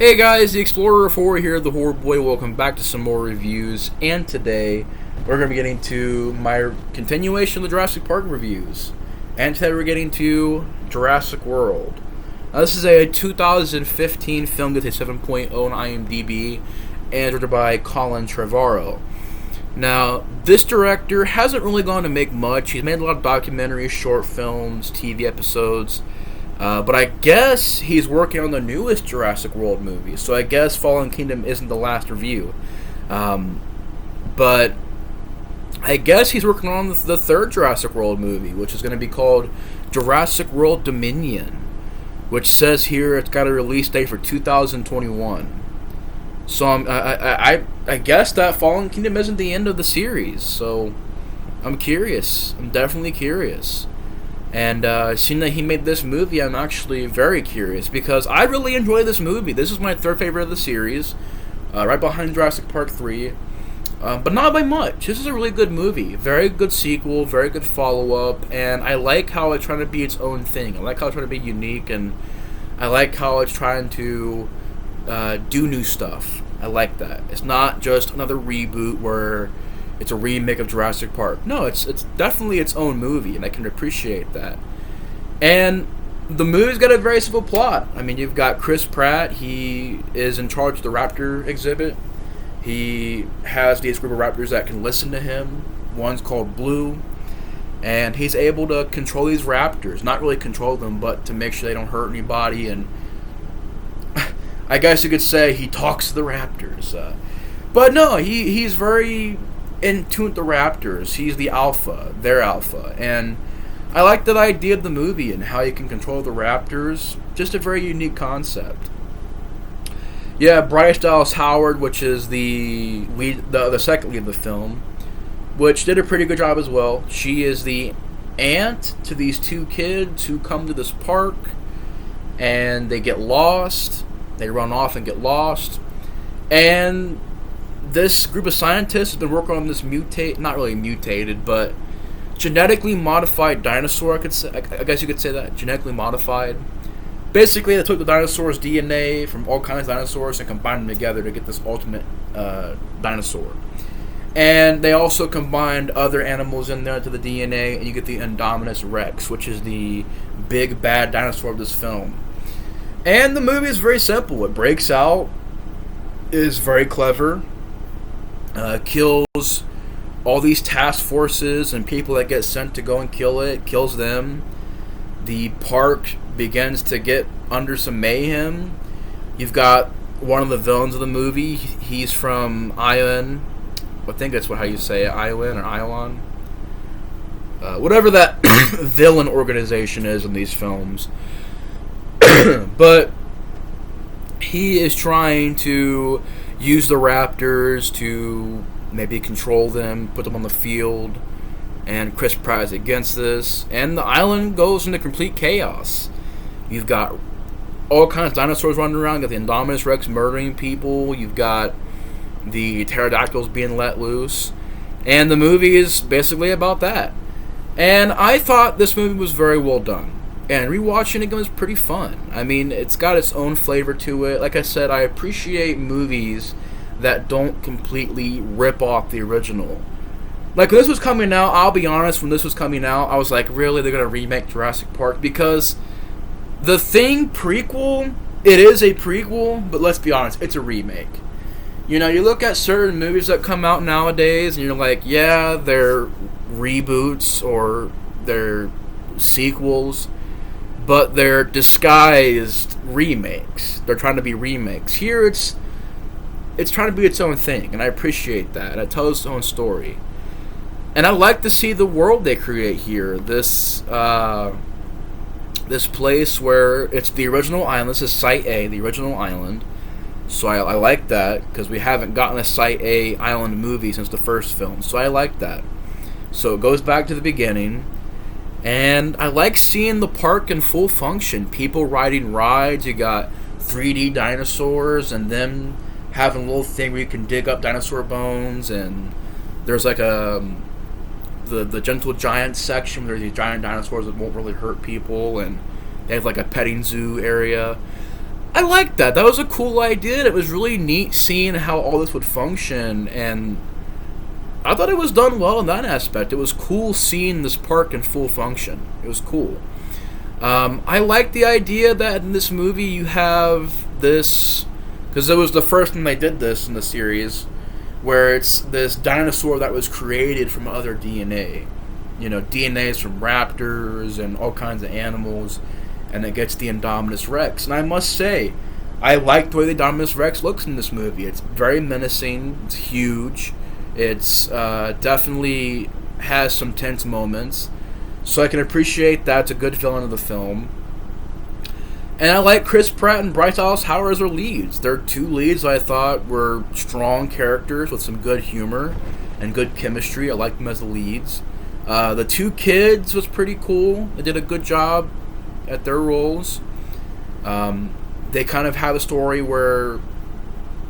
Hey guys, the Explorer 4 here, the Horror Boy. Welcome back to some more reviews. And today, we're going to be getting to my continuation of the Jurassic Park reviews. And today we're getting to Jurassic World. Now, this is a 2015 film with a 7.0 on IMDb and directed by Colin Trevorrow. Now, this director hasn't really gone to make much. He's made a lot of documentaries, short films, TV episodes. But I guess he's working on the newest Jurassic World movie, so I guess Fallen Kingdom isn't the last review. But I guess he's working on the third Jurassic World movie, which is going to be called Jurassic World Dominion, which says here it's got a release date for 2021. So I guess that Fallen Kingdom isn't the end of the series, so I'm curious. I'm definitely curious. And seeing that he made this movie, I'm actually very curious because I really enjoy this movie. This is my third favorite of the series, right behind Jurassic Park 3, but not by much. This is a really good movie, very good sequel, very good follow-up, and I like how it's trying to be its own thing. I like how it's trying to be unique, and I like how it's trying to do new stuff. I like that. It's not just another reboot where it's a remake of Jurassic Park. No, it's definitely its own movie, and I can appreciate that. And the movie's got a very simple plot. I mean, you've got Chris Pratt. He is in charge of the raptor exhibit. He has these group of raptors that can listen to him. One's called Blue. And he's able to control these raptors. Not really control them, but to make sure they don't hurt anybody. And I guess you could say he talks to the raptors. But no, he's very in tune with the raptors. He's the alpha, their alpha, and I like that idea of the movie and how you can control the raptors. Just a very unique concept. Yeah, Bryce Dallas Howard, which is the lead, the second lead of the film, which did a pretty good job as well. She is the aunt to these two kids who come to this park, and they get lost. They run off and get lost, and this group of scientists has been working on this not really mutated, but genetically modified dinosaur, I guess you could say that. Genetically modified. Basically, they took the dinosaur's DNA from all kinds of dinosaurs and combined them together to get this ultimate dinosaur. And they also combined other animals in there to the DNA, and you get the Indominus Rex, which is the big bad dinosaur of this film. And the movie is very simple. It breaks out, is very clever, kills all these task forces and people that get sent to go and kill it, kills them. The park begins to get under some mayhem. You've got one of the villains of the movie. He's from Ion. I think that's how you say it, Ion or Ion. Whatever that villain organization is in these films. But he is trying to use the raptors to maybe control them, put them on the field, and Chris Pratt is against this, and the island goes into complete chaos. You've got all kinds of dinosaurs running around. You've got the Indominus Rex murdering people. You've got the pterodactyls being let loose, and the movie is basically about that. And I thought this movie was very well done. And rewatching it was pretty fun. I mean, it's got its own flavor to it. Like I said, I appreciate movies that don't completely rip off the original. Like, when this was coming out, I'll be honest, when this was coming out, I was like, really, they're going to remake Jurassic Park? Because The Thing prequel, it is a prequel, but let's be honest, it's a remake. You know, you look at certain movies that come out nowadays, and you're like, yeah, they're reboots or they're sequels, but they're disguised remakes. They're trying to be remakes. Here, it's trying to be its own thing, and I appreciate that. It tells its own story. And I like to see the world they create here. This place where it's the original island. This is Site A, the original island. So I like that, because we haven't gotten a Site A island movie since the first film. So I like that. So it goes back to the beginning. And I like seeing the park in full function. People riding rides. You got 3D dinosaurs, and them having a little thing where you can dig up dinosaur bones. And there's like the Gentle Giant section where these giant dinosaurs that won't really hurt people. And they have like a petting zoo area. I liked that. That was a cool idea. It was really neat seeing how all this would function, and I thought it was done well in that aspect. It was cool seeing this park in full function. It was cool. I like the idea that in this movie you have this, because it was the first time they did this in the series, where it's this dinosaur that was created from other DNA. DNA's from raptors and all kinds of animals, and it gets the Indominus Rex. And I must say, I like the way the Indominus Rex looks in this movie. It's very menacing. It's huge. It's definitely has some tense moments. So I can appreciate that's a good villain of the film. And I like Chris Pratt and Bryce Dallas Howard as their leads. They're two leads I thought were strong characters with some good humor and good chemistry. I liked them as the leads. The two kids was pretty cool. They did a good job at their roles. They kind of have a story where,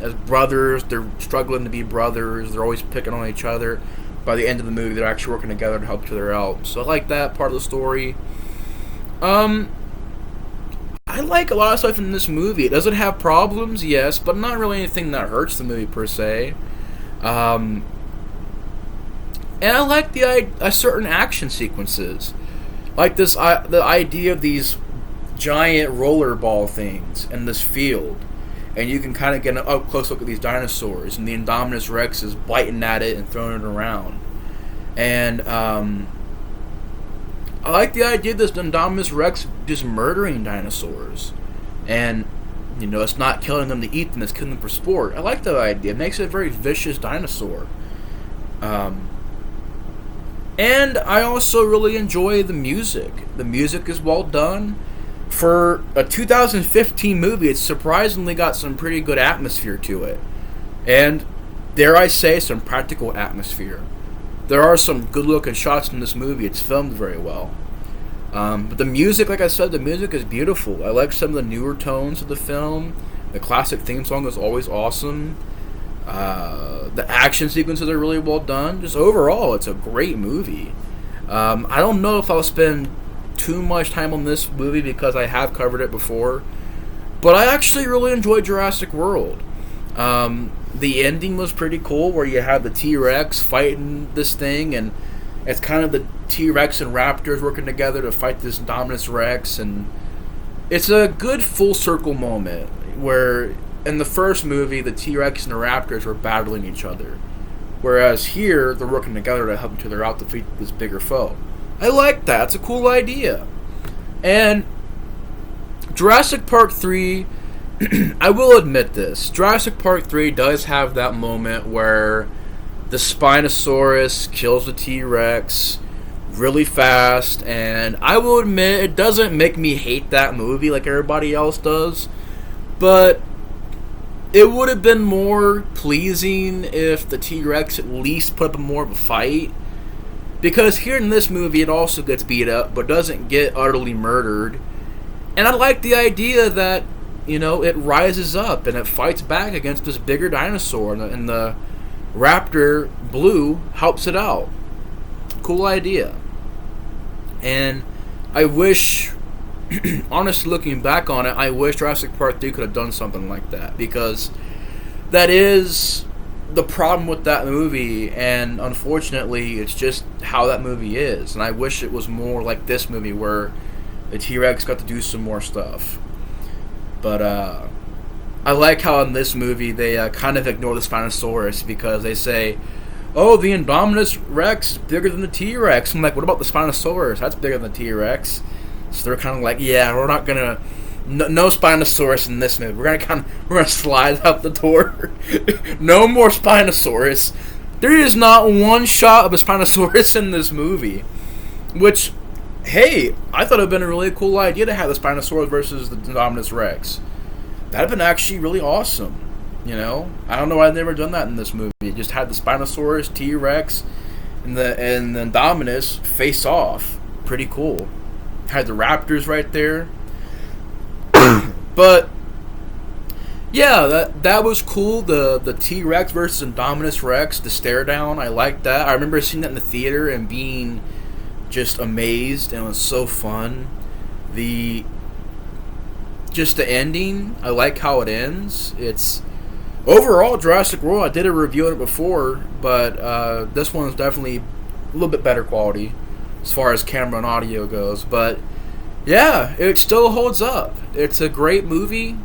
as brothers, they're struggling to be brothers. They're always picking on each other. By the end of the movie, they're actually working together to help each other out. So I like that part of the story. I like a lot of stuff in this movie. It doesn't have problems, yes, but not really anything that hurts the movie per se. And I like the certain action sequences, like the idea of these giant rollerball things in this field, and you can kind of get an up close look at these dinosaurs, and the Indominus Rex is biting at it and throwing it around. And I like the idea of this Indominus Rex just murdering dinosaurs, and it's not killing them to eat them; it's killing them for sport. I like that idea. It makes it a very vicious dinosaur. And I also really enjoy the music. The music is well done. For a 2015 movie, it's surprisingly got some pretty good atmosphere to it. And, dare I say, some practical atmosphere. There are some good-looking shots in this movie. It's filmed very well. But the music, like I said, the music is beautiful. I like some of the newer tones of the film. The classic theme song is always awesome. The action sequences are really well done. Just overall, it's a great movie. I don't know if I'll spend too much time on this movie because I have covered it before, but I actually really enjoyed Jurassic World. The ending was pretty cool, where you have the T-Rex fighting this thing, and it's kind of the T-Rex and Raptors working together to fight this Indominus Rex, and it's a good full circle moment where in the first movie the T-Rex and the Raptors were battling each other, whereas here they're working together to help each other out to defeat this bigger foe. I like that. It's a cool idea. And Jurassic Park 3, I will admit this. Jurassic Park 3 does have that moment where the Spinosaurus kills the T-Rex really fast, and I will admit it doesn't make me hate that movie like everybody else does, but it would have been more pleasing if the T-Rex at least put up more of a fight. Because here in this movie, it also gets beat up, but doesn't get utterly murdered. And I like the idea that, it rises up and it fights back against this bigger dinosaur, and the Raptor Blue helps it out. Cool idea. And I wish, honestly looking back on it, I wish Jurassic Park 3 could have done something like that. Because that is the problem with that movie, and unfortunately it's just how that movie is, and I wish it was more like this movie where the T-Rex got to do some more stuff. But I like how in this movie they kind of ignore the Spinosaurus, because they say, oh, the Indominus Rex is bigger than the T-Rex. I'm like, what about the Spinosaurus? That's bigger than the T-Rex. So they're kind of like, yeah, we're not gonna no Spinosaurus in this movie. We're gonna slide out the door. No more Spinosaurus. There is not one shot of a Spinosaurus in this movie. Which, hey, I thought it would have been a really cool idea to have the Spinosaurus versus the Indominus Rex. That'd have been actually really awesome. I don't know why I've never done that in this movie. It just had the Spinosaurus, T-Rex, and the Indominus face off. Pretty cool. Had the Raptors right there. But yeah, that was cool. The T-Rex versus Indominus Rex, the stare down. I liked that. I remember seeing that in the theater and being just amazed, and it was so fun. The just the ending. I like how it ends. It's overall Jurassic World. I did a review on it before, but this one is definitely a little bit better quality as far as camera and audio goes. But yeah, it still holds up. It's a great movie.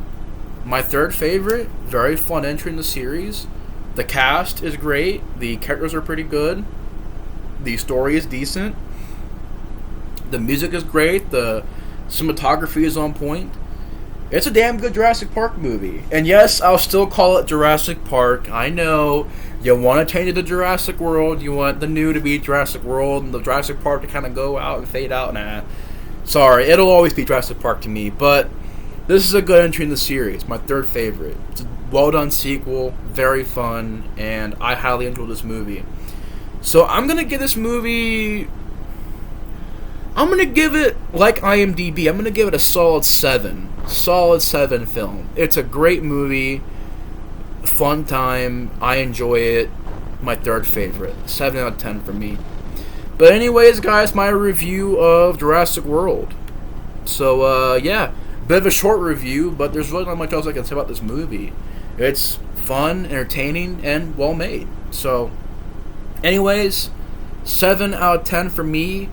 My third favorite. Very fun entry in the series. The cast is great. The characters are pretty good. The story is decent. The music is great. The cinematography is on point. It's a damn good Jurassic Park movie. And yes, I'll still call it Jurassic Park. I know you want to change it to Jurassic World. You want the new to be Jurassic World and the Jurassic Park to kind of go out and fade out. Nah. Sorry, it'll always be Jurassic Park to me. But this is a good entry in the series. My third favorite. It's a well-done sequel. Very fun. And I highly enjoyed this movie. So I'm going to give this movie... I'm going to give it, like IMDb, I'm going to give it a solid 7. Solid 7 film. It's a great movie. Fun time. I enjoy it. My third favorite. 7 out of 10 for me. But anyways, guys, my review of Jurassic World. So, yeah. Bit of a short review, but there's really not much else I can say about this movie. It's fun, entertaining, and well made. So, anyways, 7 out of 10 for me.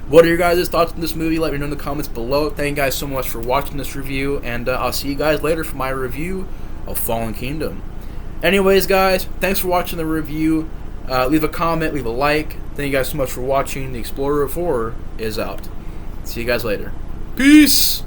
What are your guys' thoughts on this movie? Let me know in the comments below. Thank you guys so much for watching this review, and I'll see you guys later for my review of Fallen Kingdom. Anyways, guys, thanks for watching the review. Leave a comment, leave a like. Thank you guys so much for watching. The Explorer of Horror is out. See you guys later. Peace!